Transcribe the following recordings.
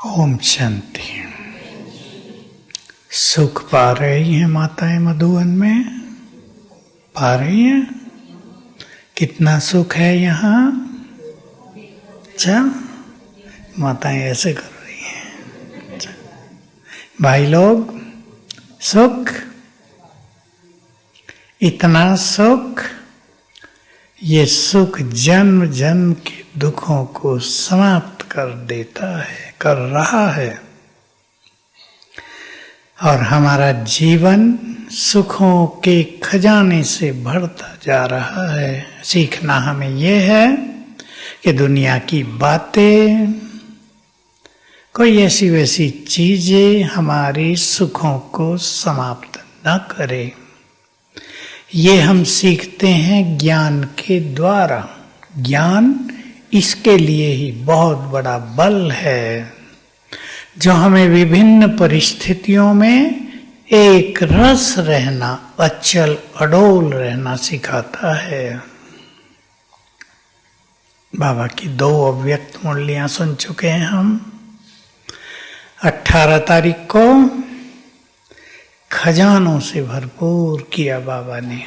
ओम शांति। सुख पा रही हैं माताएं मधुवन में? पा रही हैं? कितना सुख है यहाँ? अच्छा, माताएं ऐसे कर रही हैं। अच्छा। भाई लोग, सुख, इतना सुख, ये सुख जन्म जन्म के दुखों को समाप्त कर देता है, कर रहा है, और हमारा जीवन सुखों के खजाने से भरता जा रहा है। सीखना हमें यह है कि दुनिया की बातें, कोई ऐसी वैसी चीजें हमारे सुखों को समाप्त न करे। ये हम सीखते हैं ज्ञान के द्वारा। ज्ञान इसके लिए ही बहुत बड़ा बल है, जो हमें विभिन्न परिस्थितियों में एक रस रहना, अचल अडोल रहना सिखाता है। बाबा की 2 अव्यक्त मुरलियां सुन चुके हैं हम। 18 तारीख को खजानों से भरपूर किया बाबा ने,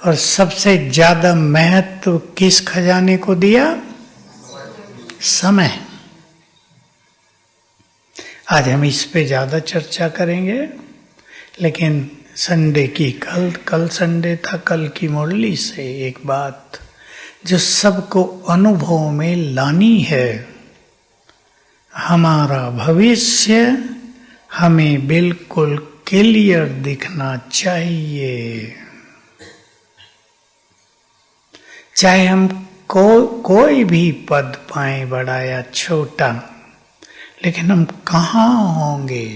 और सबसे ज्यादा महत्व किस खजाने को दिया? समय। आज हम इस पे ज्यादा चर्चा करेंगे, लेकिन संडे की कल संडे था, कल की मुरली से एक बात जो सबको अनुभव में लानी है। हमारा भविष्य हमें बिल्कुल क्लियर दिखना चाहिए। चाहे हम कोई भी पद पाए, बड़ा या छोटा, लेकिन हम कहाँ होंगे,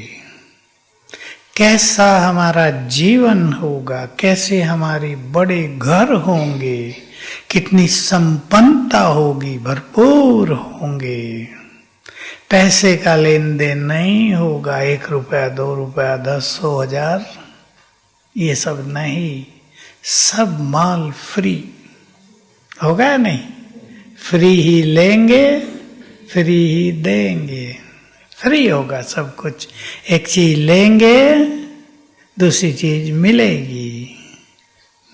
कैसा हमारा जीवन होगा, कैसे हमारे बड़े घर होंगे, कितनी संपन्नता होगी, भरपूर होंगे। पैसे का लेन देन नहीं होगा, 1 रुपया 2 रुपया 10 100 1000, ये सब नहीं, सब माल फ्री होगा या नहीं? फ्री ही लेंगे, फ्री ही देंगे, फ्री होगा सब कुछ। एक चीज लेंगे, दूसरी चीज मिलेगी,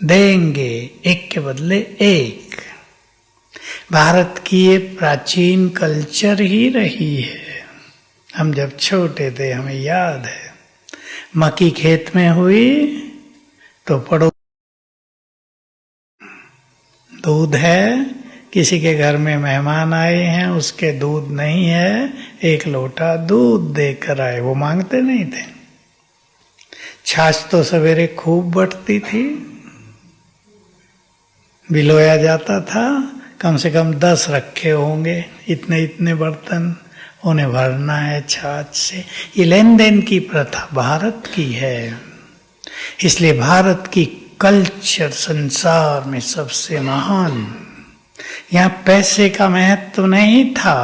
देंगे एक के बदले एक। भारत की ये प्राचीन कल्चर ही रही है। हम जब छोटे थे हमें याद है, मक्की खेत में हुई तो पड़ो दूध है, किसी के घर में मेहमान आए हैं, उसके दूध नहीं है, 1 लोटा दूध देकर आए। वो मांगते नहीं थे। छाछ तो सवेरे खूब बटती थी, बिलोया जाता था, कम से कम 10 रखे होंगे, इतने इतने बर्तन, उन्हें भरना है छाछ से। ये लेन देन की प्रथा भारत की है, इसलिए भारत की कल्चर संसार में सबसे महान। यहाँ पैसे का महत्व नहीं था,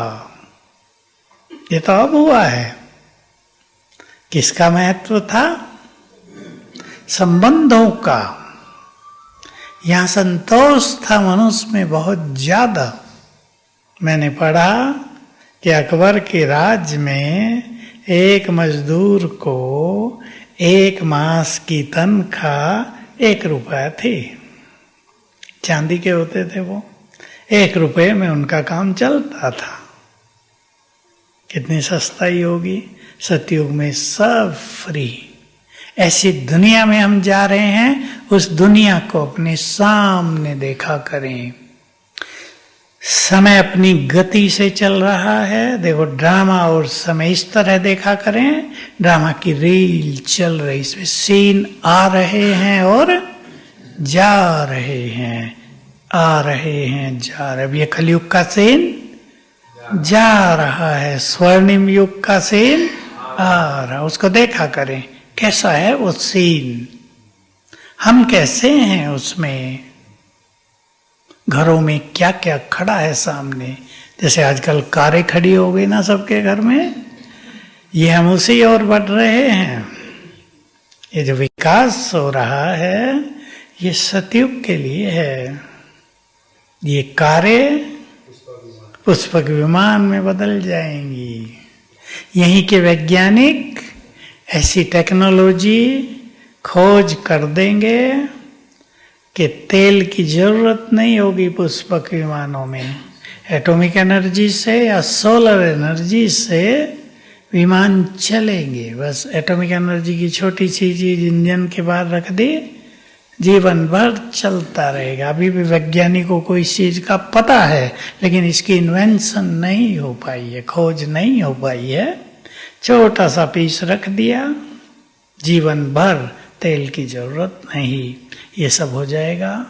ये तो अब हुआ है। किसका महत्व था? संबंधों का। यहाँ संतोष था मनुष्य में बहुत ज्यादा। मैंने पढ़ा कि अकबर के राज्य में एक मजदूर को 1 मास की तनख्वाह 1 रुपया थी। चांदी के होते थे वो, 1 रुपये में उनका काम चलता था। कितनी सस्ताई होगी। सतयुग में सब फ्री। ऐसी दुनिया में हम जा रहे हैं, उस दुनिया को अपने सामने देखा करें। समय अपनी गति से चल रहा है। देखो, ड्रामा और समय इस तरह देखा करें, ड्रामा की रील चल रही, इसमें सीन आ रहे हैं और जा रहे हैं, आ रहे हैं, जा रहे। अब ये कलयुग का सीन जा रहा है, स्वर्णिम युग का सीन आ रहा। उसको देखा करें, कैसा है वो सीन, हम कैसे हैं उसमें, घरों में क्या क्या खड़ा है सामने। जैसे आजकल कारें खड़ी हो गई ना सबके घर में, ये हम उसी ओर बढ़ रहे हैं। ये जो विकास हो रहा है, ये सतयुग के लिए है। ये कारें पुष्पक विमान में बदल जाएंगी। यहीं के वैज्ञानिक ऐसी टेक्नोलॉजी खोज कर देंगे कि तेल की जरूरत नहीं होगी पुष्पक विमानों में। एटॉमिक एनर्जी से या सोलर एनर्जी से विमान चलेंगे। बस एटॉमिक एनर्जी की छोटी सी चीज इंजन के बाहर रख दी, जीवन भर चलता रहेगा। अभी भी वैज्ञानिकों को इस चीज का पता है, लेकिन इसकी इन्वेंशन नहीं हो पाई है, खोज नहीं हो पाई है। छोटा सा पीस रख दिया, जीवन भर तेल की जरूरत नहीं, ये सब हो जाएगा।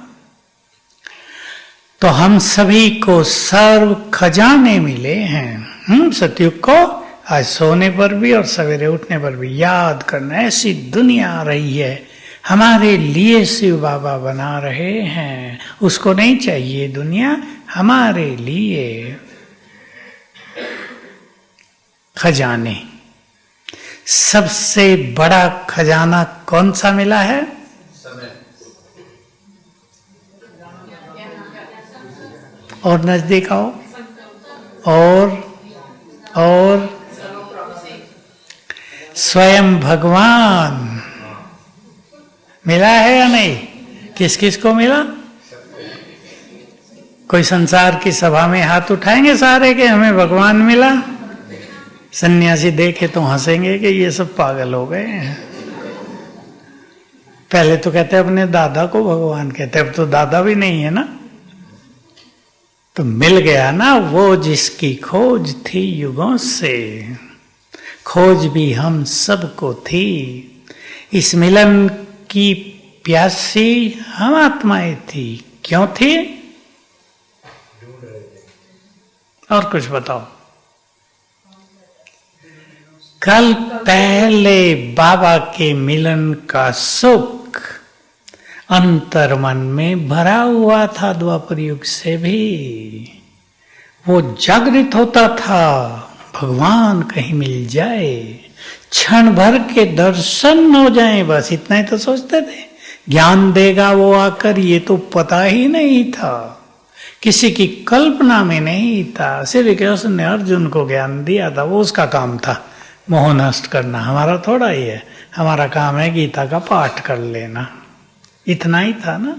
तो हम सभी को सर्व खजाने मिले हैं। सतयुग को आज सोने पर भी और सवेरे उठने पर भी याद करना। ऐसी दुनिया आ रही है, हमारे लिए शिव बाबा बना रहे हैं। उसको नहीं चाहिए दुनिया, हमारे लिए खजाने। सबसे बड़ा खजाना कौन सा मिला है? और नजदीक आओ। और स्वयं भगवान मिला है या नहीं? किस किस को मिला? कोई संसार की सभा में हाथ उठाएंगे सारे के हमें भगवान मिला? सन्यासी देखे तो हंसेंगे कि ये सब पागल हो गए हैं। पहले तो कहते अपने दादा को भगवान कहते, अब तो दादा भी नहीं है ना। तो मिल गया ना वो जिसकी खोज थी युगों से, खोज भी हम सबको थी। इस मिलन की प्यासी हम आत्माएं थी। क्यों थी? और कुछ बताओ। कल पहले बाबा के मिलन का सुख अंतर मन में भरा हुआ था। द्वापर युग से भी वो जागृत होता था, भगवान कहीं मिल जाए, क्षण भर के दर्शन हो जाए, बस इतना ही तो सोचते थे। ज्ञान देगा वो आकर, ये तो पता ही नहीं था, किसी की कल्पना में नहीं था। श्री कृष्ण ने अर्जुन को ज्ञान दिया था, वो उसका काम था मोह नष्ट करना। हमारा थोड़ा ही है, हमारा काम है गीता का पाठ कर लेना, इतना ही था ना।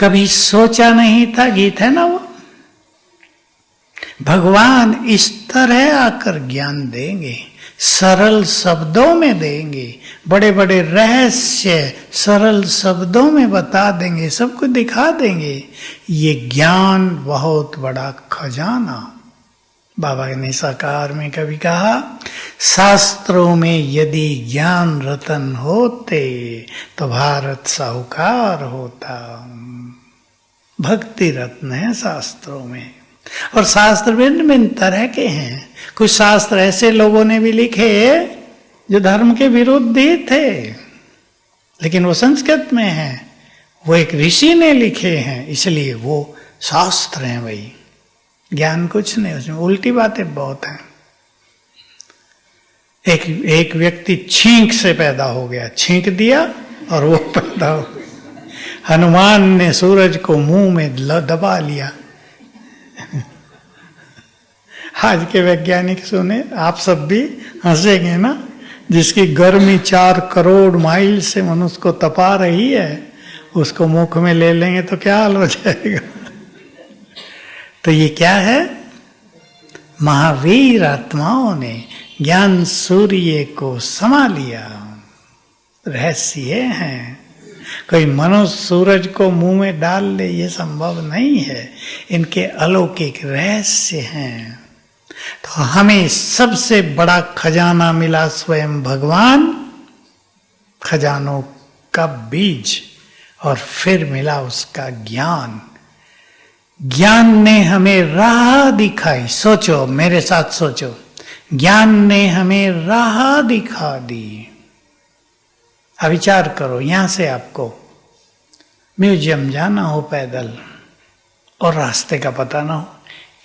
कभी सोचा नहीं था, गीत है ना वो, भगवान इस तरह आकर ज्ञान देंगे, सरल शब्दों में देंगे, बड़े बड़े रहस्य सरल शब्दों में बता देंगे, सबको दिखा देंगे। ये ज्ञान बहुत बड़ा खजाना। बाबा ने साकार में कभी कहा, शास्त्रों में यदि ज्ञान रतन होते तो भारत साहूकार होता। भक्ति रत्न है शास्त्रों में। और शास्त्र भिन्न भिन्न तरह के हैं। कुछ शास्त्र ऐसे लोगों ने भी लिखे जो धर्म के विरुद्ध ही थे, लेकिन वो संस्कृत में है, वो एक ऋषि ने लिखे हैं, इसलिए वो शास्त्र हैं। भाई ज्ञान कुछ नहीं, उसमें उल्टी बातें बहुत हैं। एक व्यक्ति छींक से पैदा हो गया, छींक दिया और वो पैदा हो गया। हनुमान ने सूरज को मुंह में दबा लिया। आज के वैज्ञानिक सुने, आप सब भी हंसेंगे ना। जिसकी गर्मी 4 करोड़ माइल से मनुष्य को तपा रही है, उसको मुख में ले लेंगे तो क्या हाल हो जाएगा। तो ये क्या है? महावीर आत्माओं ने ज्ञान सूर्य को समा लिया। रहस्य हैं। कोई मनुष्य सूरज को मुंह में डाल ले, ये संभव नहीं है। इनके अलौकिक रहस्य हैं। तो हमें सबसे बड़ा खजाना मिला स्वयं भगवान, खजानों का बीज, और फिर मिला उसका ज्ञान। ज्ञान ने हमें राह दिखाई। सोचो, मेरे साथ सोचो, ज्ञान ने हमें राह दिखा दी। अब विचार करो, यहां से आपको म्यूजियम जाना हो पैदल और रास्ते का पता ना हो,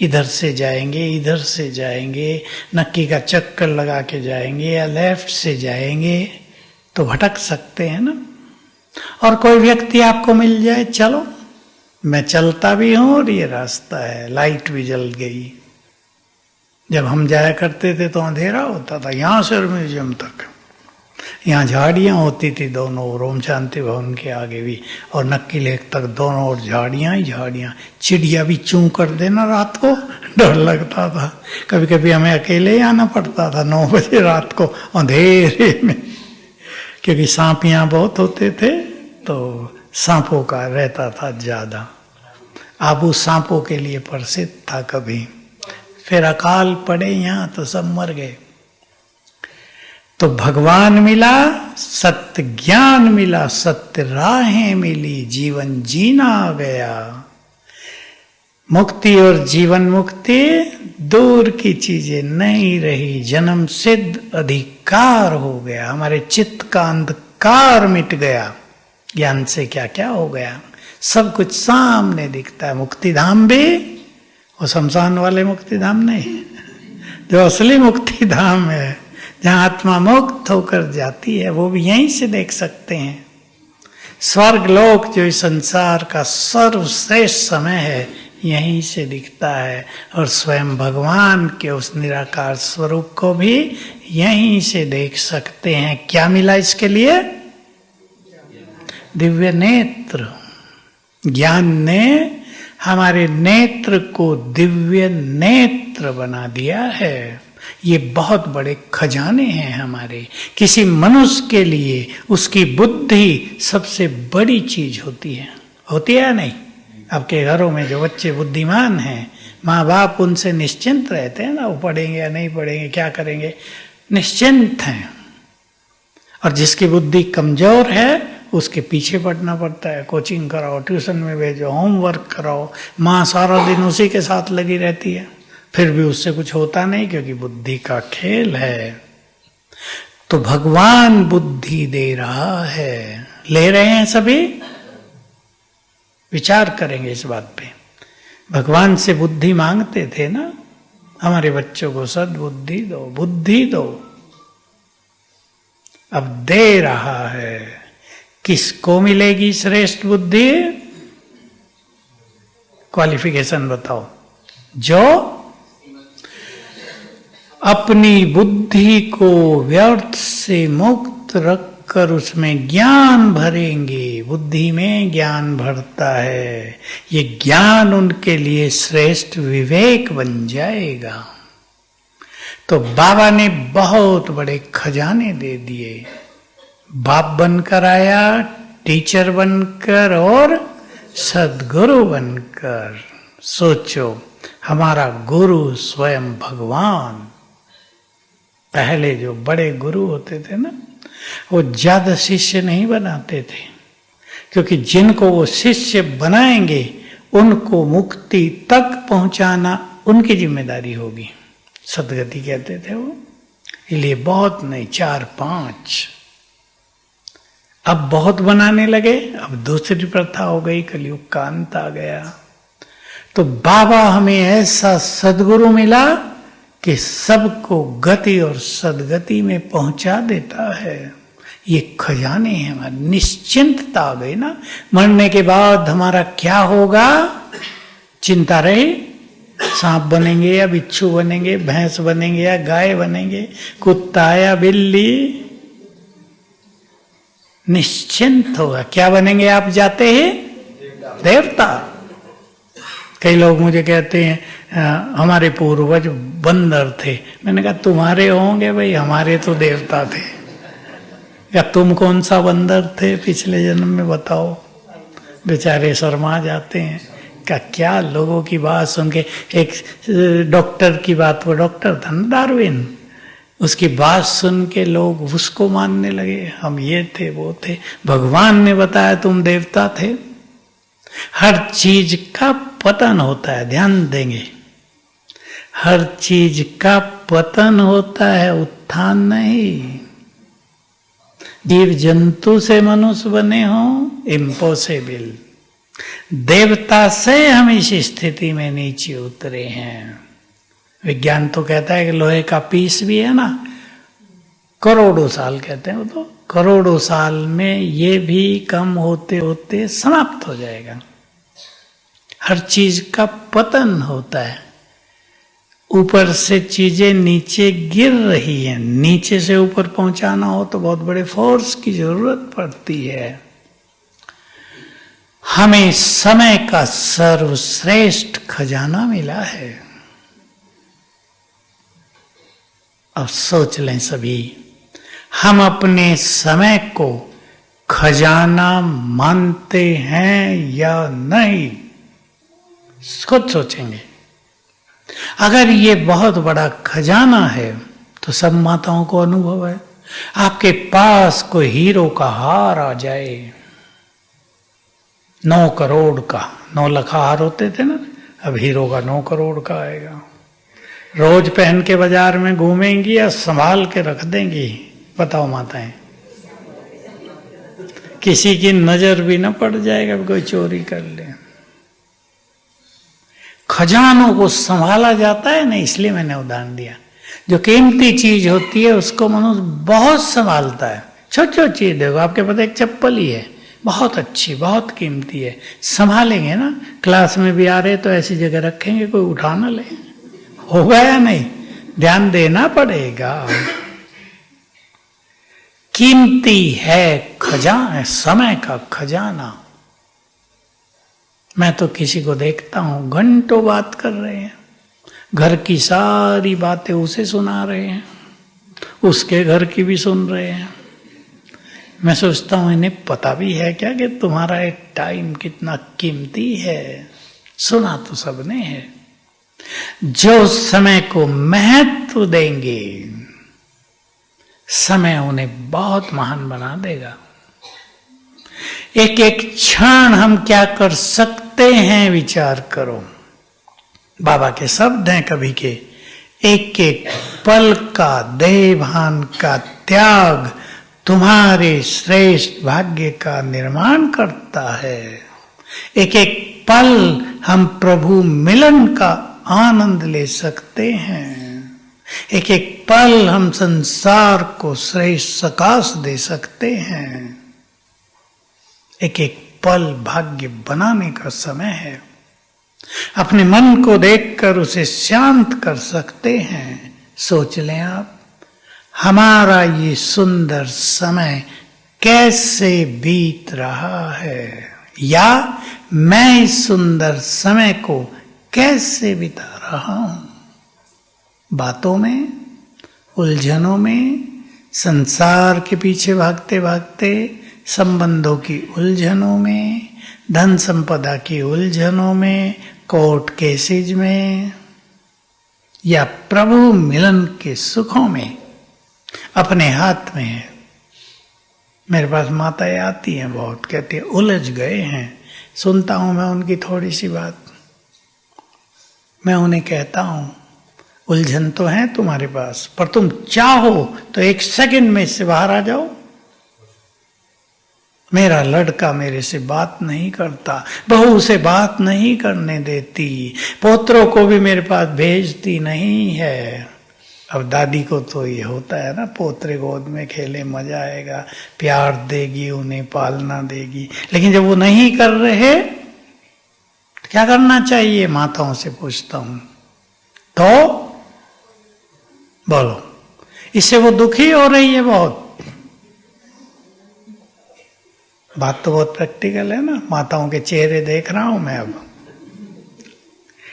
इधर से जाएंगे, इधर से जाएंगे, नक्की का चक्कर लगा के जाएंगे या लेफ्ट से जाएंगे, तो भटक सकते हैं ना। और कोई व्यक्ति आपको मिल जाए, चलो मैं चलता भी हूं और ये रास्ता है, लाइट भी जल गई, जब हम जाया करते थे तो अंधेरा होता था, यहाँ से म्यूजियम तक। यहाँ झाड़ियाँ होती थी दोनों ओर, ओम शांति भवन के आगे भी और नक्की लेक तक दोनों ओर झाड़ियाँ ही झाड़ियाँ। चिड़िया भी चूं कर देना रात को, डर लगता था। कभी कभी हमें अकेले ही आना पड़ता था 9 बजे रात को अंधेरे में, क्योंकि सांप यहाँ बहुत होते थे तो सांपों का रहता था ज्यादा। आबू सांपों के लिए प्रसिद्ध था। कभी फिर अकाल पड़े यहाँ तो सब मर गए। तो भगवान मिला, सत्य ज्ञान मिला, सत्य राहें मिली, जीवन जीना आ गया। मुक्ति और जीवन मुक्ति दूर की चीजें नहीं रही, जन्म सिद्ध अधिकार हो गया। हमारे चित्त का अंधकार मिट गया। ज्ञान से क्या क्या हो गया, सब कुछ सामने दिखता है। मुक्ति धाम भी वो शमशान वाले मुक्ति धाम नहीं, जो असली मुक्ति धाम है, जहाँ आत्मा मुक्त होकर जाती है, वो भी यहीं से देख सकते हैं। स्वर्ग लोक जो इस संसार का सर्वश्रेष्ठ समय है, यहीं से दिखता है। और स्वयं भगवान के उस निराकार स्वरूप को भी यहीं से देख सकते हैं। क्या मिला इसके लिए? दिव्य नेत्र। ज्ञान ने हमारे नेत्र को दिव्य नेत्र बना दिया है। ये बहुत बड़े खजाने हैं हमारे। किसी मनुष्य के लिए उसकी बुद्धि सबसे बड़ी चीज होती है या नहीं? आपके घरों में जो बच्चे बुद्धिमान हैं, माँ बाप उनसे निश्चिंत रहते हैं ना, वो पढ़ेंगे या नहीं पढ़ेंगे, क्या करेंगे, निश्चिंत हैं। और जिसकी बुद्धि कमजोर है उसके पीछे पढ़ना पड़ता है। कोचिंग कराओ, ट्यूशन में भेजो, होमवर्क कराओ, माँ सारा दिन उसी के साथ लगी रहती है, फिर भी उससे कुछ होता नहीं, क्योंकि बुद्धि का खेल है। तो भगवान बुद्धि दे रहा है। ले रहे हैं सभी? विचार करेंगे इस बात पे। भगवान से बुद्धि मांगते थे ना, हमारे बच्चों को सद्बुद्धि दो, बुद्धि दो। अब दे रहा है। किसको मिलेगी श्रेष्ठ बुद्धि? क्वालिफिकेशन बताओ। जो अपनी बुद्धि को व्यर्थ से मुक्त रखकर उसमें ज्ञान भरेंगे। बुद्धि में ज्ञान भरता है, ये ज्ञान उनके लिए श्रेष्ठ विवेक बन जाएगा। तो बाबा ने बहुत बड़े खजाने दे दिए। बाप बनकर आया, टीचर बनकर और सदगुरु बनकर। सोचो, हमारा गुरु स्वयं भगवान। पहले जो बड़े गुरु होते थे ना, वो ज्यादा शिष्य नहीं बनाते थे, क्योंकि जिनको वो शिष्य बनाएंगे उनको मुक्ति तक पहुंचाना उनकी जिम्मेदारी होगी। सदगति कहते थे वो। इसलिए बहुत नहीं, 4-5। अब बहुत बनाने लगे। अब दूसरी प्रथा हो गई, कलयुग का अंत आ गया। तो बाबा हमें ऐसा सदगुरु मिला कि सबको गति और सदगति में पहुंचा देता है। ये खजाने हैं हमारे। निश्चिंतता आ गई ना। मरने के बाद हमारा क्या होगा, चिंता रही? सांप बनेंगे या बिच्छू बनेंगे, भैंस बनेंगे या गाय बनेंगे, कुत्ता या बिल्ली? निश्चिंत होगा। क्या बनेंगे आप जाते हैं? देवता। कई लोग मुझे कहते हैं हमारे पूर्वज बंदर थे। मैंने कहा तुम्हारे होंगे भाई, हमारे तो देवता थे। या तुम कौन सा बंदर थे पिछले जन्म में, बताओ। बेचारे शर्मा जाते हैं। क्या लोगों की बात सुन के। एक डॉक्टर की बात, वो डॉक्टर था ना डार्विन, उसकी बात सुन के लोग उसको मानने लगे। हम ये थे वो थे। भगवान ने बताया तुम देवता थे। हर चीज का पतन होता है, ध्यान देंगे। हर चीज का पतन होता है, उत्थान नहीं। जीव जंतु से मनुष्य बने हो, इम्पॉसिबल। देवता से हम इस स्थिति में नीचे उतरे हैं। विज्ञान तो कहता है कि लोहे का पीस भी है ना, करोड़ों साल कहते हैं वो, तो करोड़ों साल में ये भी कम होते होते समाप्त हो जाएगा। हर चीज का पतन होता है, ऊपर से चीजें नीचे गिर रही हैं, नीचे से ऊपर पहुंचाना हो तो बहुत बड़े फोर्स की जरूरत पड़ती है। हमें समय का सर्वश्रेष्ठ खजाना मिला है। अब सोच लें सभी, हम अपने समय को खजाना मानते हैं या नहीं? खुद सोचेंगे। अगर ये बहुत बड़ा खजाना है तो सब माताओं को अनुभव है। आपके पास कोई हीरो का हार आ जाए, 9 करोड़ का, 9 लाख हार होते थे ना, अब हीरो का 9 करोड़ का आएगा। रोज पहन के बाजार में घूमेंगी या संभाल के रख देंगी? बताओ माताएं। किसी की नजर भी न पड़ जाएगा, कोई चोरी कर ले। खजानों को संभाला जाता है ना, इसलिए मैंने उदाहरण दिया। जो कीमती चीज होती है उसको मनुष्य बहुत संभालता है। छोटी छोटी चीज देखो, आपके पास एक चप्पल ही है, बहुत अच्छी, बहुत कीमती है, संभालेंगे ना। क्लास में भी आ रहे तो ऐसी जगह रखेंगे कोई उठा ना ले, होगा या नहीं? ध्यान देना पड़ेगा। कीमती है खजाना, समय का खजाना। मैं तो किसी को देखता हूं घंटों बात कर रहे हैं, घर की सारी बातें उसे सुना रहे हैं, उसके घर की भी सुन रहे हैं। मैं सोचता हूं इन्हें पता भी है क्या कि तुम्हारा एक टाइम कितना कीमती है? सुना तो सबने है। जो समय को महत्व देंगे, समय उन्हें बहुत महान बना देगा। एक एक क्षण हम क्या कर सकते हैं विचार करो। बाबा के शब्द हैं कभी के, एक एक पल का देहभान का त्याग तुम्हारे श्रेष्ठ भाग्य का निर्माण करता है। एक एक पल हम प्रभु मिलन का आनंद ले सकते हैं। एक एक पल हम संसार को श्रेष्ठ सकाश दे सकते हैं। एक एक पल भाग्य बनाने का समय है। अपने मन को देखकर उसे शांत कर सकते हैं। सोच लें आप, हमारा ये सुंदर समय कैसे बीत रहा है, या मैं इस सुंदर समय को कैसे बिता रहा हूं। बातों में, उलझनों में, संसार के पीछे भागते भागते, संबंधों की उलझनों में, धन संपदा की उलझनों में, कोर्ट केसेज में, या प्रभु मिलन के सुखों में। अपने हाथ में है। मेरे पास माताएं आती हैं बहुत, कहती है उलझ गए हैं। सुनता हूं मैं उनकी थोड़ी सी बात, मैं उन्हें कहता हूं उलझन तो है तुम्हारे पास, पर तुम चाहो तो 1 सेकंड में इससे बाहर आ जाओ। मेरा लड़का मेरे से बात नहीं करता, बहू से बात नहीं करने देती, पोतरों को भी मेरे पास भेजती नहीं है। अब दादी को तो ये होता है ना, पोतरे गोद में खेले मजा आएगा, प्यार देगी, उन्हें पालना देगी। लेकिन जब वो नहीं कर रहे तो क्या करना चाहिए? माताओं से पूछता हूं तो बोलो। इससे वो दुखी हो रही है बहुत। बात तो बहुत प्रैक्टिकल है ना, माताओं के चेहरे देख रहा हूं मैं।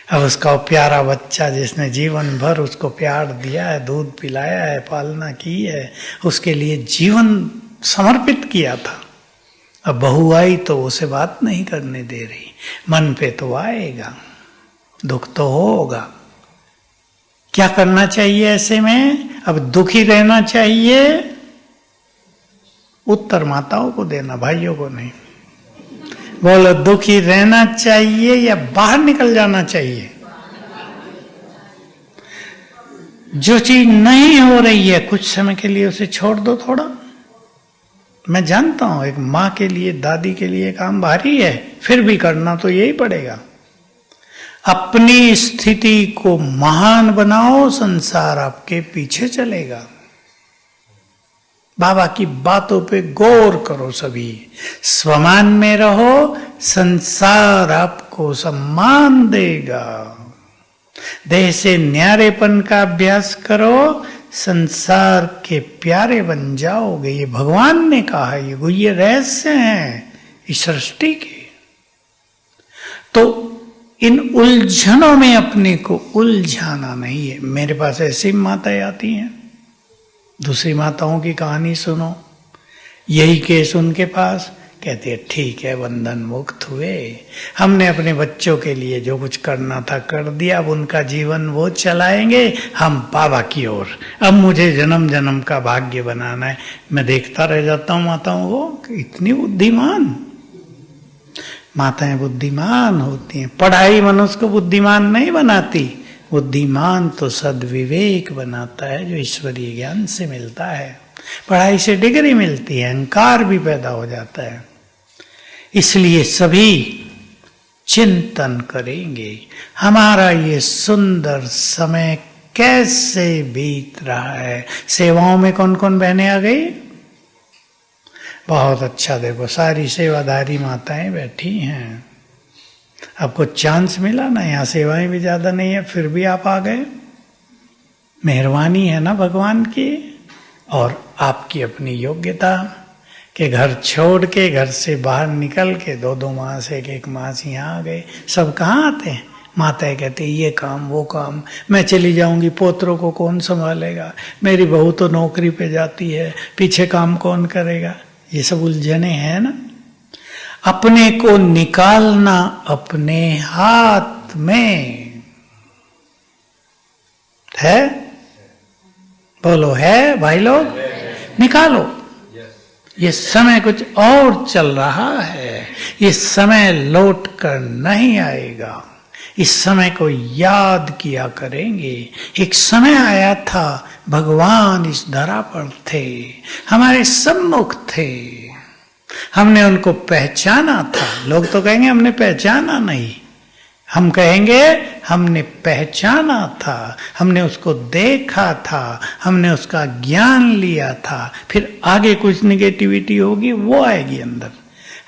अब उसका प्यारा बच्चा जिसने जीवन भर उसको प्यार दिया है, दूध पिलाया है, पालना की है, उसके लिए जीवन समर्पित किया था, अब बहू आई तो उसे बात नहीं करने दे रही। मन पे तो आएगा, दुख तो होगा। क्या करना चाहिए ऐसे में? अब दुखी रहना चाहिए? उत्तर माताओं को देना, भाइयों को नहीं। बोलो, दुखी रहना चाहिए या बाहर निकल जाना चाहिए? जो चीज नहीं हो रही है कुछ समय के लिए उसे छोड़ दो थोड़ा। मैं जानता हूं एक माँ के लिए, दादी के लिए काम भारी है, फिर भी करना तो यही पड़ेगा। अपनी स्थिति को महान बनाओ, संसार आपके पीछे चलेगा। बाबा की बातों पे गौर करो सभी। स्वमान में रहो, संसार आपको सम्मान देगा। देह से न्यारेपन का अभ्यास करो, संसार के प्यारे बन जाओगे। ये भगवान ने कहा, ये रहस्य हैं इस सृष्टि के। तो इन उलझनों में अपने को उलझाना नहीं है। मेरे पास ऐसी माताएं आती हैं, दूसरी माताओं की कहानी सुनो, यही केस उनके पास, कहते हैं ठीक है बंधन मुक्त हुए, हमने अपने बच्चों के लिए जो कुछ करना था कर दिया, अब उनका जीवन वो चलाएंगे, हम बाबा की ओर, अब मुझे जन्म जन्म का भाग्य बनाना है। मैं देखता रह जाता हूँ माताओं को, इतनी बुद्धिमान माताएं बुद्धिमान होती हैं। पढ़ाई मनुष्य को बुद्धिमान नहीं बनाती, बुद्धिमान तो सद्विवेक बनाता है जो ईश्वरीय ज्ञान से मिलता है। पढ़ाई से डिग्री मिलती है, अहंकार भी पैदा हो जाता है। इसलिए सभी चिंतन करेंगे हमारा ये सुंदर समय कैसे बीत रहा है। सेवाओं में कौन कौन बहनें आ गई? बहुत अच्छा, देखो सारी सेवाधारी माताएं बैठी हैं। आपको चांस मिला ना, यहाँ सेवाएं भी ज्यादा नहीं है फिर भी आप आ गए। मेहरबानी है ना भगवान की, और आपकी अपनी योग्यता कि घर छोड़ के, घर से बाहर निकल के 2-2 मास 1-1 मास यहाँ आ गए। सब कहाँ आते हैं? माताएं कहती है ये काम वो काम, मैं चली जाऊंगी पोतरों को कौन संभालेगा, मेरी बहू तो नौकरी पे जाती है, पीछे काम कौन करेगा। ये सब उलझने हैं ना। अपने को निकालना अपने हाथ में है। बोलो है भाई लोग, निकालो। ये समय कुछ और चल रहा है, ये समय लौट कर नहीं आएगा। इस समय को याद किया करेंगे। एक समय आया था भगवान इस धरा पर थे, हमारे सम्मुख थे, हमने उनको पहचाना था। लोग तो कहेंगे हमने पहचाना नहीं, हम कहेंगे हमने पहचाना था, हमने उसको देखा था, हमने उसका ज्ञान लिया था। फिर आगे कुछ निगेटिविटी होगी वो आएगी अंदर।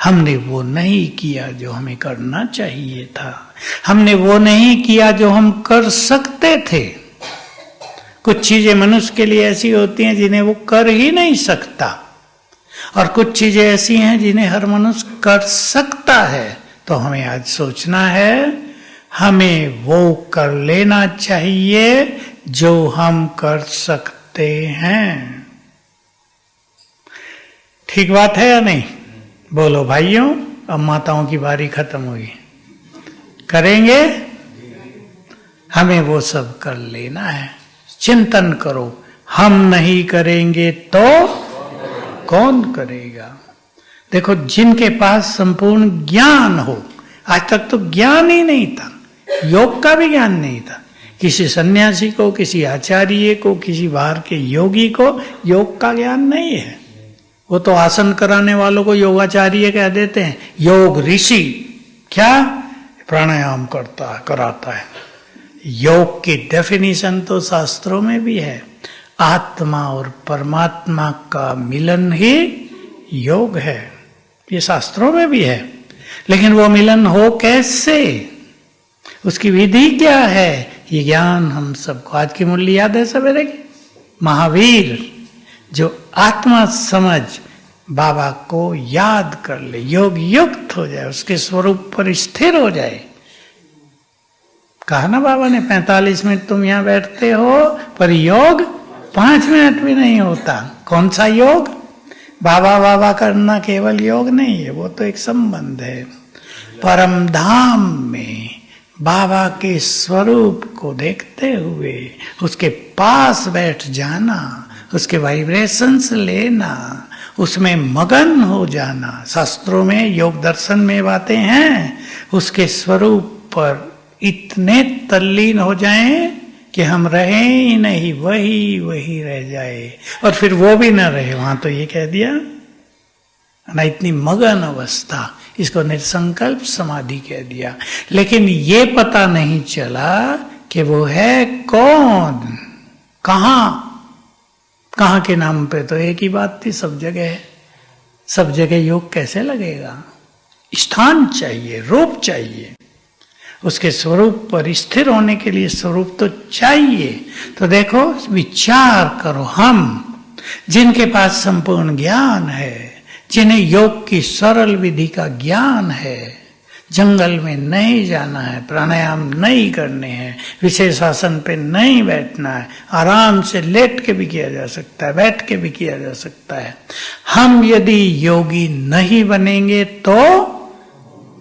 हमने वो नहीं किया जो हमें करना चाहिए था, हमने वो नहीं किया जो हम कर सकते थे। कुछ चीजें मनुष्य के लिए ऐसी होती हैं जिन्हें वो कर ही नहीं सकता, और कुछ चीजें ऐसी हैं जिन्हें हर मनुष्य कर सकता है। तो हमें आज सोचना है, हमें वो कर लेना चाहिए जो हम कर सकते हैं। ठीक बात है या नहीं? बोलो भाइयों। अब माताओं की बारी खत्म हुई, करेंगे? हमें वो सब कर लेना है। चिंतन करो, हम नहीं करेंगे तो कौन करेगा। देखो, जिनके पास संपूर्ण ज्ञान हो, आज तक तो ज्ञान ही नहीं था, योग का भी ज्ञान नहीं था। किसी सन्यासी को, किसी आचार्य को, किसी बाहर के योगी को योग का ज्ञान नहीं है। वो तो आसन कराने वालों को योगाचार्य कह देते हैं, योग ऋषि। क्या प्राणायाम करता है, कराता है। योग की डेफिनेशन तो शास्त्रों में भी है, आत्मा और परमात्मा का मिलन ही योग है। ये शास्त्रों में भी है, लेकिन वो मिलन हो कैसे, उसकी विधि क्या है, ये ज्ञान हम सबको। आज की मूल्य याद है सवेरे की? महावीर जो आत्मा समझ बाबा को याद कर ले, योग युक्त हो जाए, उसके स्वरूप पर स्थिर हो जाए। कहा ना बाबा ने 45 मिनट तुम यहां बैठते हो, पर योग 5 मिनट भी नहीं होता। कौन सा योग? बाबा बाबा करना केवल योग नहीं है, वो तो एक संबंध है। परम धाम में बाबा के स्वरूप को देखते हुए उसके पास बैठ जाना, उसके वाइब्रेशंस लेना, उसमें मगन हो जाना। शास्त्रों में, योग दर्शन में बातें हैं, उसके स्वरूप पर इतने तल्लीन हो जाएं कि हम रहें ही नहीं, वही वही रह जाए। और फिर वो भी न रहे, वहां तो ये कह दिया ना, इतनी मगन अवस्था, इसको निर्संकल्प समाधि कह दिया। लेकिन ये पता नहीं चला कि वो है कौन, कहां के नाम पे तो एक ही बात थी, सब जगह है। सब जगह योग कैसे लगेगा? स्थान चाहिए, रूप चाहिए। उसके स्वरूप पर स्थिर होने के लिए स्वरूप तो चाहिए। तो देखो, विचार करो, हम जिनके पास संपूर्ण ज्ञान है, जिन्हें योग की सरल विधि का ज्ञान है, जंगल में नहीं जाना है, प्राणायाम नहीं करने हैं, विशेष आसन पे नहीं बैठना है, आराम से लेट के भी किया जा सकता है, बैठ के भी किया जा सकता है। हम यदि योगी नहीं बनेंगे तो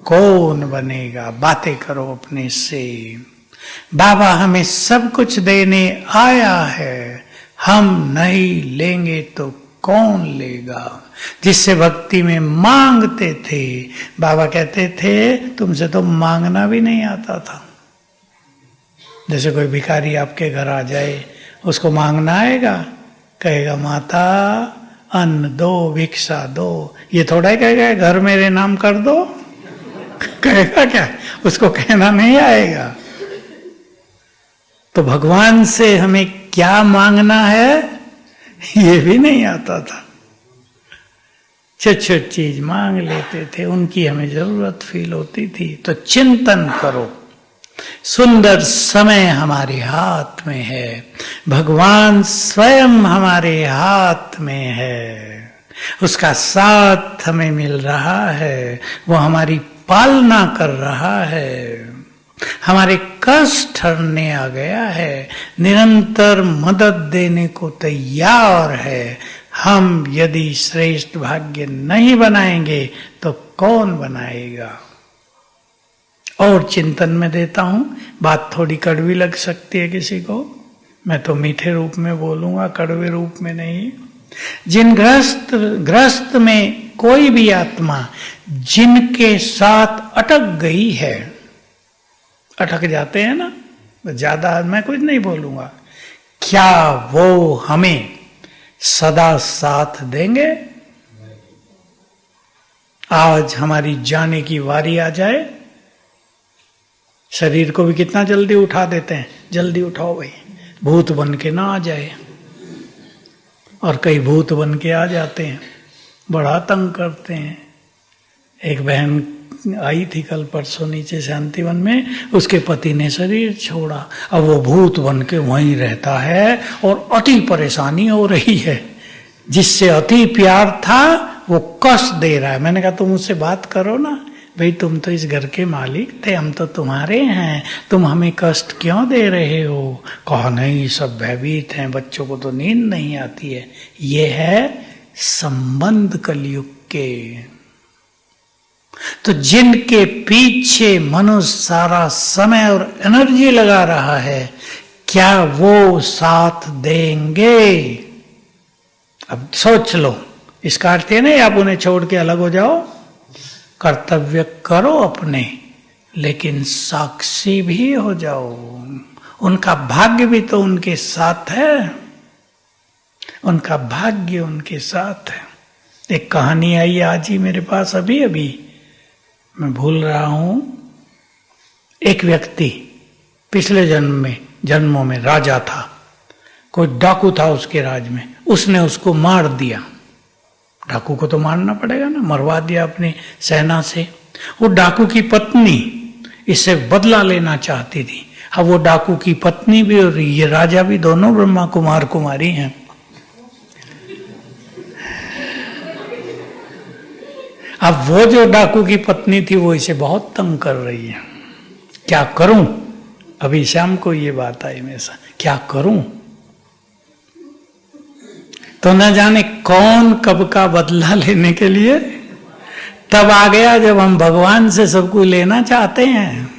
कौन बनेगा? बातें करो अपने से। बाबा हमें सब कुछ देने आया है, हम नहीं लेंगे तो कौन लेगा? जिससे भक्ति में मांगते थे, बाबा कहते थे तुमसे तो मांगना भी नहीं आता था। जैसे कोई भिखारी आपके घर आ जाए, उसको मांगना आएगा? कहेगा माता अन्न दो, भिक्षा दो। ये थोड़ा ही कहेगा घर मेरे नाम कर दो, कहेगा क्या? उसको कहना नहीं आएगा। तो भगवान से हमें क्या मांगना है ये भी नहीं आता था। छोटी छोटी चीज मांग लेते थे, उनकी हमें जरूरत फील होती थी। तो चिंतन करो, सुंदर समय हमारे हाथ में है, भगवान स्वयं हमारे हाथ में है, उसका साथ हमें मिल रहा है, वो हमारी पालना कर रहा है, हमारे कष्ट हरने आ गया है, निरंतर मदद देने को तैयार है। हम यदि श्रेष्ठ भाग्य नहीं बनाएंगे तो कौन बनाएगा? और चिंतन में देता हूं, बात थोड़ी कड़वी लग सकती है किसी को, मैं तो मीठे रूप में बोलूंगा, कड़वे रूप में नहीं। जिन ग्रस्त में कोई भी आत्मा जिनके साथ अटक गई है, अटक जाते हैं ना, ज्यादा मैं कुछ नहीं बोलूंगा, क्या वो हमें सदा साथ देंगे? आज हमारी जाने की बारी आ जाए, शरीर को भी कितना जल्दी उठा देते हैं, जल्दी उठाओ भाई, भूत बन के ना आ जाए। और कई भूत बन के आ जाते हैं, बड़ा तंग करते हैं। एक बहन आई थी कल परसों नीचे शांतिवन में, उसके पति ने शरीर छोड़ा, अब वो भूत बन के वहीं रहता है और अति परेशानी हो रही है। जिससे अति प्यार था वो कष्ट दे रहा है। मैंने कहा तुम उससे बात करो ना भाई, तुम तो इस घर के मालिक थे, हम तो तुम्हारे हैं, तुम हमें कष्ट क्यों दे रहे हो? कहा नहीं, सब भयभीत हैं, बच्चों को तो नींद नहीं आती है। ये है संबंध कलयुग के। तो जिनके पीछे मनुष्य सारा समय और एनर्जी लगा रहा है, क्या वो साथ देंगे? अब सोच लो, इसका अर्थ है नहीं आप उन्हें छोड़ के अलग हो जाओ, कर्तव्य करो अपने, लेकिन साक्षी भी हो जाओ। उनका भाग्य भी तो उनके साथ है, उनका भाग्य उनके साथ है। एक कहानी आई आज ही मेरे पास, अभी अभी मैं भूल रहा हूं। एक व्यक्ति पिछले जन्मों में राजा था, कोई डाकू था उसके राज में, उसने उसको मार दिया। डाकू को तो मारना पड़ेगा ना, मरवा दिया अपनी सेना से। वो डाकू की पत्नी इससे बदला लेना चाहती थी। अब वो डाकू की पत्नी भी और ये राजा भी दोनों ब्रह्मा कुमार कुमारी हैं। अब वो जो डाकू की पत्नी थी वो इसे बहुत तंग कर रही है। क्या करूं? अभी शाम को ये बात आई मेरे साथ, क्या करूं? तो न जाने कौन कब का बदला लेने के लिए तब आ गया जब हम भगवान से सब कुछ लेना चाहते हैं।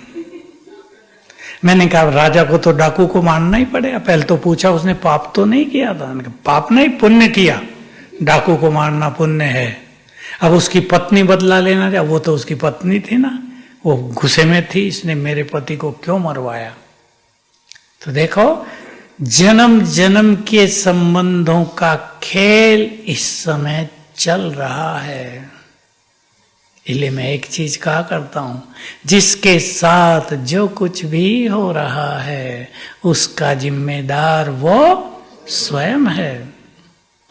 मैंने कहा राजा को तो डाकू को मारना ही पड़ेगा। पहले तो पूछा उसने पाप तो नहीं किया था? मैंने कहा पाप नहीं, पुण्य किया। डाकू को मारना पुण्य है। अब उसकी पत्नी बदला लेना चाहे, वो तो उसकी पत्नी थी ना, वो गुस्से में थी, इसने मेरे पति को क्यों मरवाया? तो देखो, जन्म जन्म के संबंधों का खेल इस समय चल रहा है। इसलिए मैं एक चीज कहा करता हूं, जिसके साथ जो कुछ भी हो रहा है उसका जिम्मेदार वो स्वयं है।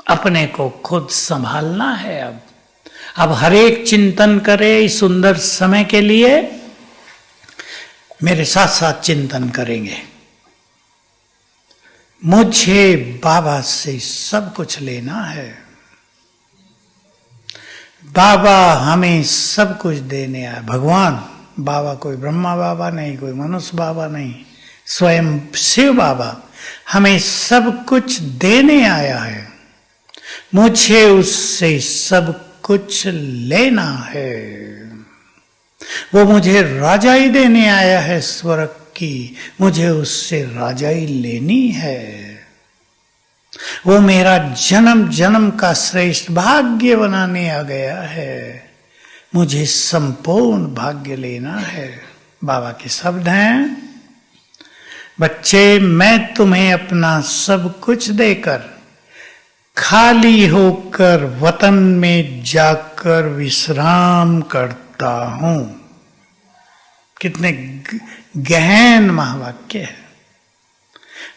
अपने को खुद संभालना है। अब हर एक चिंतन करे इस सुंदर समय के लिए, मेरे साथ साथ चिंतन करेंगे। मुझे बाबा से सब कुछ लेना है। बाबा हमें सब कुछ देने आया। भगवान बाबा, कोई ब्रह्मा बाबा नहीं, कोई मनुष्य बाबा नहीं, स्वयं शिव बाबा हमें सब कुछ देने आया है। मुझे उससे सब कुछ लेना है। वो मुझे राजाई देने आया है स्वर्ग की, मुझे उससे राजाई लेनी है। वो मेरा जन्म जन्म का श्रेष्ठ भाग्य बनाने आ गया है, मुझे संपूर्ण भाग्य लेना है। बाबा के शब्द हैं, बच्चे मैं तुम्हें अपना सब कुछ देकर खाली होकर वतन में जाकर विश्राम करता हूं। कितने गहन महावाक्य है।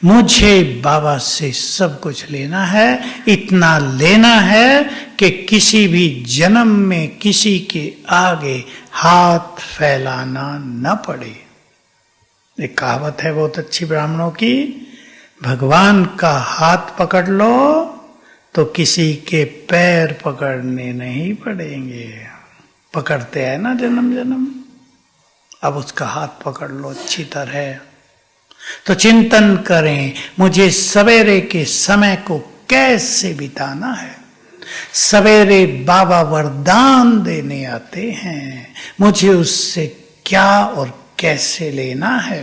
मुझे बाबा से सब कुछ लेना है, इतना लेना है कि किसी भी जन्म में किसी के आगे हाथ फैलाना न पड़े। एक कहावत है बहुत अच्छी ब्राह्मणों की, भगवान का हाथ पकड़ लो तो किसी के पैर पकड़ने नहीं पड़ेंगे। पकड़ते हैं ना जन्म जन्म, अब उसका हाथ पकड़ लो अच्छी तरह। तो चिंतन करें, मुझे सवेरे के समय को कैसे बिताना है। सवेरे बाबा वरदान देने आते हैं, मुझे उससे क्या और कैसे लेना है।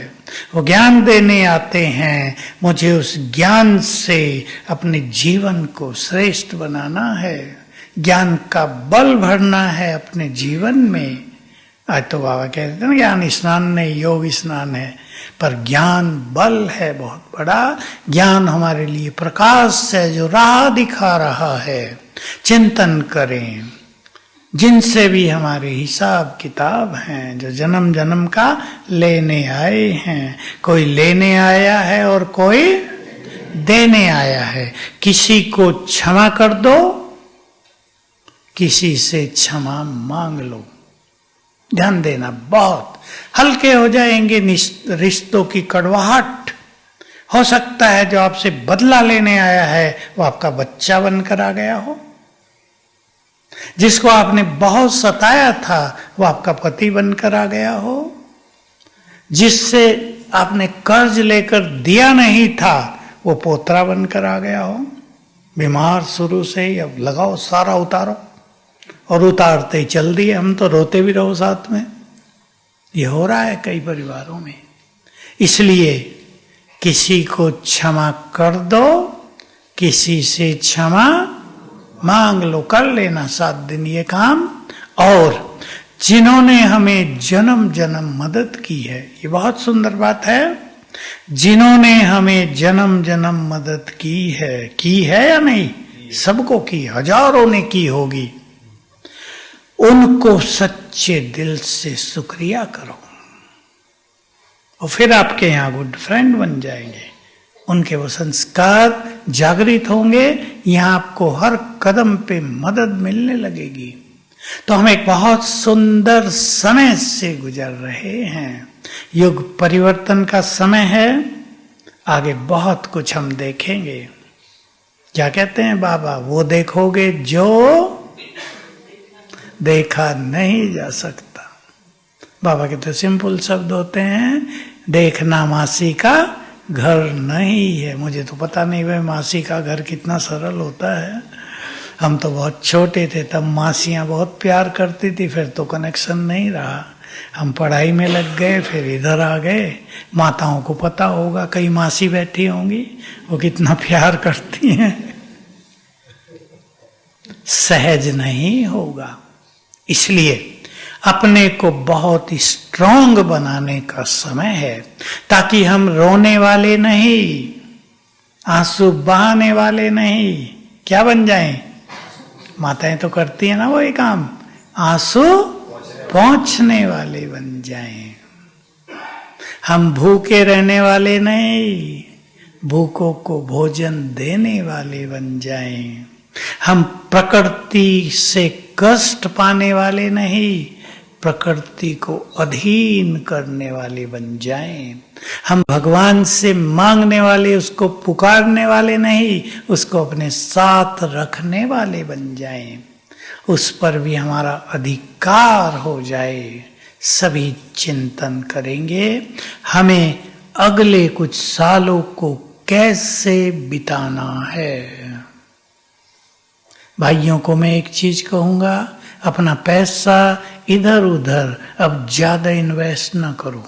वो ज्ञान देने आते हैं, मुझे उस ज्ञान से अपने जीवन को श्रेष्ठ बनाना है, ज्ञान का बल भरना है अपने जीवन में। आज तो बाबा कहते हैं ज्ञान स्नान नहीं, योग स्नान है, पर ज्ञान बल है बहुत बड़ा। ज्ञान हमारे लिए प्रकाश है जो राह दिखा रहा है। चिंतन करें, जिनसे भी हमारे हिसाब किताब हैं, जो जन्म जन्म का लेने आए हैं। कोई लेने आया है और कोई देने आया है। किसी को क्षमा कर दो, किसी से क्षमा मांग लो। ध्यान देना, बहुत हल्के हो जाएंगे रिश्तों की कड़वाहट। हो सकता है जो आपसे बदला लेने आया है वो आपका बच्चा बनकर आ गया हो, जिसको आपने बहुत सताया था वो आपका पति बनकर आ गया हो, जिससे आपने कर्ज लेकर दिया नहीं था वो पोतरा बनकर आ गया हो। बीमार शुरू से ही, अब लगाओ सारा उतारो, और उतारते ही चल दिए, हम तो रोते भी रहो साथ में। ये हो रहा है कई परिवारों में। इसलिए किसी को क्षमा कर दो, किसी से क्षमा मांग लो, कर लेना 7 दिन ये काम। और जिन्होंने हमें जन्म जन्म मदद की है, ये बहुत सुंदर बात है, जिन्होंने हमें जन्म जन्म मदद की है या नहीं, सबको की, हजारों ने की होगी। उनको सच्चे दिल से शुक्रिया करो और फिर आपके यहां गुड फ्रेंड बन जाएंगे। उनके वो संस्कार जागृत होंगे, यहां आपको हर कदम पे मदद मिलने लगेगी। तो हम एक बहुत सुंदर समय से गुजर रहे हैं। युग परिवर्तन का समय है, आगे बहुत कुछ हम देखेंगे। क्या कहते हैं बाबा, वो देखोगे जो देखा नहीं जा सकता। बाबा के तो सिंपल शब्द होते हैं, देखना मासी का घर नहीं है। मुझे तो पता नहीं भाई मासी का घर कितना सरल होता है। हम तो बहुत छोटे थे तब मासियां बहुत प्यार करती थी, फिर तो कनेक्शन नहीं रहा। हम पढ़ाई में लग गए, फिर इधर आ गए। माताओं को पता होगा, कई मासी बैठी होंगी, वो कितना प्यार करती हैं। सहज नहीं होगा, इसलिए अपने को बहुत स्ट्रांग बनाने का समय है, ताकि हम रोने वाले नहीं, आंसू बहाने वाले नहीं, क्या बन जाएं। माताएं तो करती है ना वो ये काम, आंसू पहुंचने वाले बन जाएं। हम भूखे रहने वाले नहीं, भूखों को भोजन देने वाले बन जाएं। हम प्रकृति से कष्ट पाने वाले नहीं, प्रकृति को अधीन करने वाले बन जाएं। हम भगवान से मांगने वाले, उसको पुकारने वाले नहीं, उसको अपने साथ रखने वाले बन जाएं। उस पर भी हमारा अधिकार हो जाए। सभी चिंतन करेंगे हमें अगले कुछ सालों को कैसे बिताना है। भाइयों को मैं एक चीज कहूंगा, अपना पैसा इधर उधर अब ज्यादा इन्वेस्ट ना करो।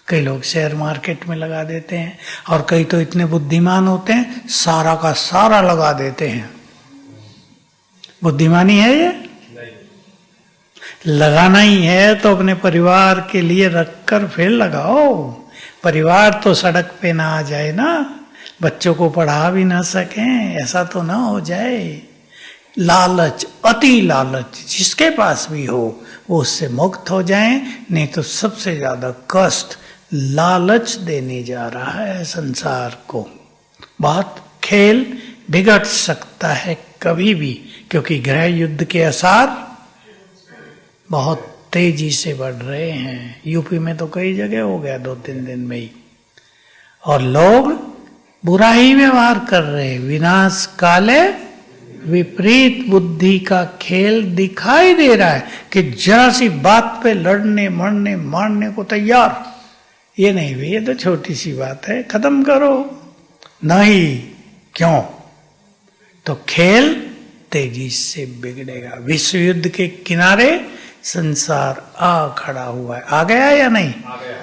कई लोग शेयर मार्केट में लगा देते हैं और कई तो इतने बुद्धिमान होते हैं सारा का सारा लगा देते हैं। बुद्धिमानी है ये? लगाना ही है तो अपने परिवार के लिए रखकर फिर लगाओ। परिवार तो सड़क पे ना आ जाए ना, बच्चों को पढ़ा भी ना सकें, ऐसा तो ना हो जाए। लालच, अति लालच जिसके पास भी हो वो उससे मुक्त हो जाए। नहीं तो सबसे ज्यादा कष्ट लालच देने जा रहा है संसार को। बहुत खेल बिगड़ सकता है कभी भी, क्योंकि गृह युद्ध के आसार बहुत तेजी से बढ़ रहे हैं। यूपी में तो कई जगह हो गया 2-3 दिन में ही, और लोग बुरा ही व्यवहार कर रहे हैं। विनाश काले विपरीत बुद्धि का खेल दिखाई दे रहा है कि जरा सी बात पे लड़ने मरने मारने को तैयार। ये नहीं भी, ये तो छोटी सी बात है, खत्म करो। नहीं, क्यों? तो खेल तेजी से बिगड़ेगा। विश्व युद्ध के किनारे संसार आ खड़ा हुआ है। आ गया या नहीं?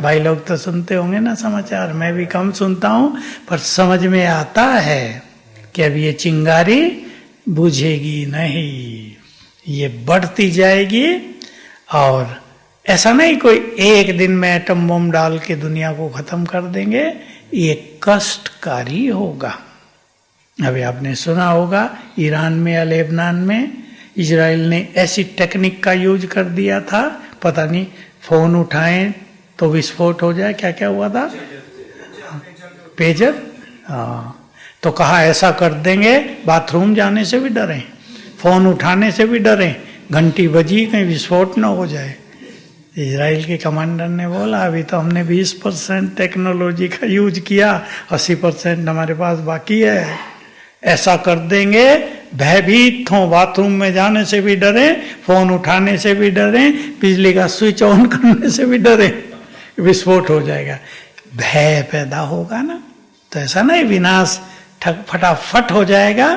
भाई लोग तो सुनते होंगे ना समाचार, मैं भी कम सुनता हूं, पर समझ में आता है कि अब ये चिंगारी बुझेगी नहीं, ये बढ़ती जाएगी। और ऐसा नहीं कोई एक दिन में एटम बम डाल के दुनिया को खत्म कर देंगे, ये कष्टकारी होगा। अभी आपने सुना होगा ईरान में या लेबनान में इजराइल ने ऐसी टेक्निक का यूज कर दिया था, पता नहीं फोन उठाएं तो विस्फोट हो जाए। क्या क्या हुआ था? पेजर। हाँ, तो कहा ऐसा कर देंगे, बाथरूम जाने से भी डरें, फोन उठाने से भी डरें, घंटी बजी कहीं विस्फोट ना हो जाए। इजराइल के कमांडर ने बोला अभी तो हमने 20% टेक्नोलॉजी का यूज किया, 80% हमारे पास बाकी है। ऐसा कर देंगे, भयभीत हो, बाथरूम में जाने से भी डरे, फोन उठाने से भी डरे, बिजली का स्विच ऑन करने से भी डरे, विस्फोट हो जाएगा। भय पैदा होगा ना, तो ऐसा नहीं विनाश फटाफट हो जाएगा,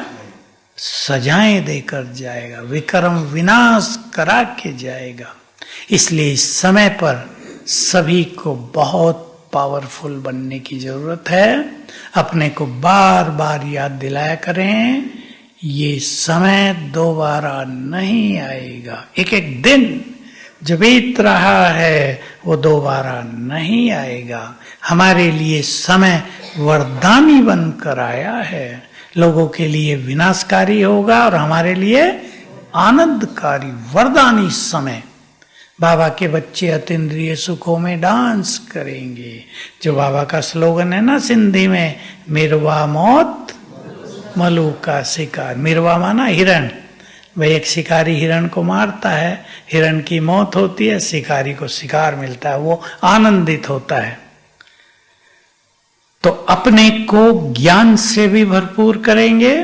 सजाएं देकर जाएगा, विक्रम विनाश करा के जाएगा। इसलिए इस समय पर सभी को बहुत पावरफुल बनने की जरूरत है। अपने को बार बार याद दिलाया करें, ये समय दोबारा नहीं आएगा। एक एक दिन जो बीत रहा है वो दोबारा नहीं आएगा। हमारे लिए समय वरदानी बनकर आया है, लोगों के लिए विनाशकारी होगा और हमारे लिए आनंदकारी वरदानी समय। बाबा के बच्चे अतीन्द्रिय सुखों में डांस करेंगे, जो बाबा का स्लोगन है ना सिंधी में, मिरवा मौत मलू का शिकार। मिरवा माना हिरण, वह एक शिकारी हिरण को मारता है, हिरण की मौत होती है, शिकारी को शिकार मिलता है, वो आनंदित होता है। तो अपने को ज्ञान से भी भरपूर करेंगे,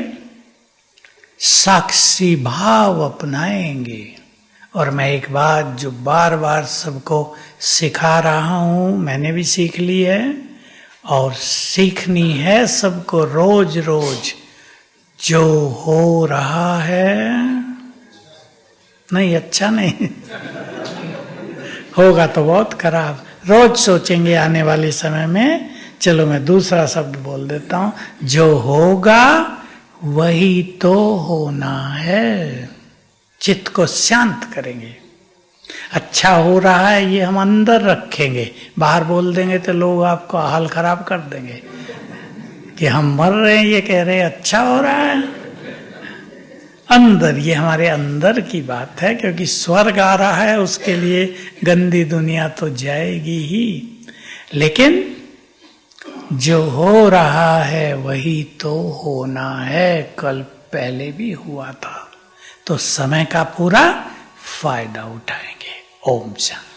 साक्षी भाव अपनाएंगे। और मैं एक बात जो बार बार सबको सिखा रहा हूं, मैंने भी सीख ली है और सीखनी है सबको रोज रोज, जो हो रहा है नहीं अच्छा नहीं होगा तो बहुत खराब। रोज सोचेंगे आने वाले समय में, चलो मैं दूसरा शब्द बोल देता हूं, जो होगा वही तो होना है। चित्त को शांत करेंगे। अच्छा हो रहा है ये हम अंदर रखेंगे, बाहर बोल देंगे तो लोग आपको हाल खराब कर देंगे कि हम मर रहे हैं, ये कह रहे हैं अच्छा हो रहा है। अंदर, ये हमारे अंदर की बात है, क्योंकि स्वर्ग आ रहा है, उसके लिए गंदी दुनिया तो जाएगी ही, लेकिन जो हो रहा है वही तो होना है। कल पहले भी हुआ था, तो समय का पूरा फायदा उठाएंगे। ओम शांति।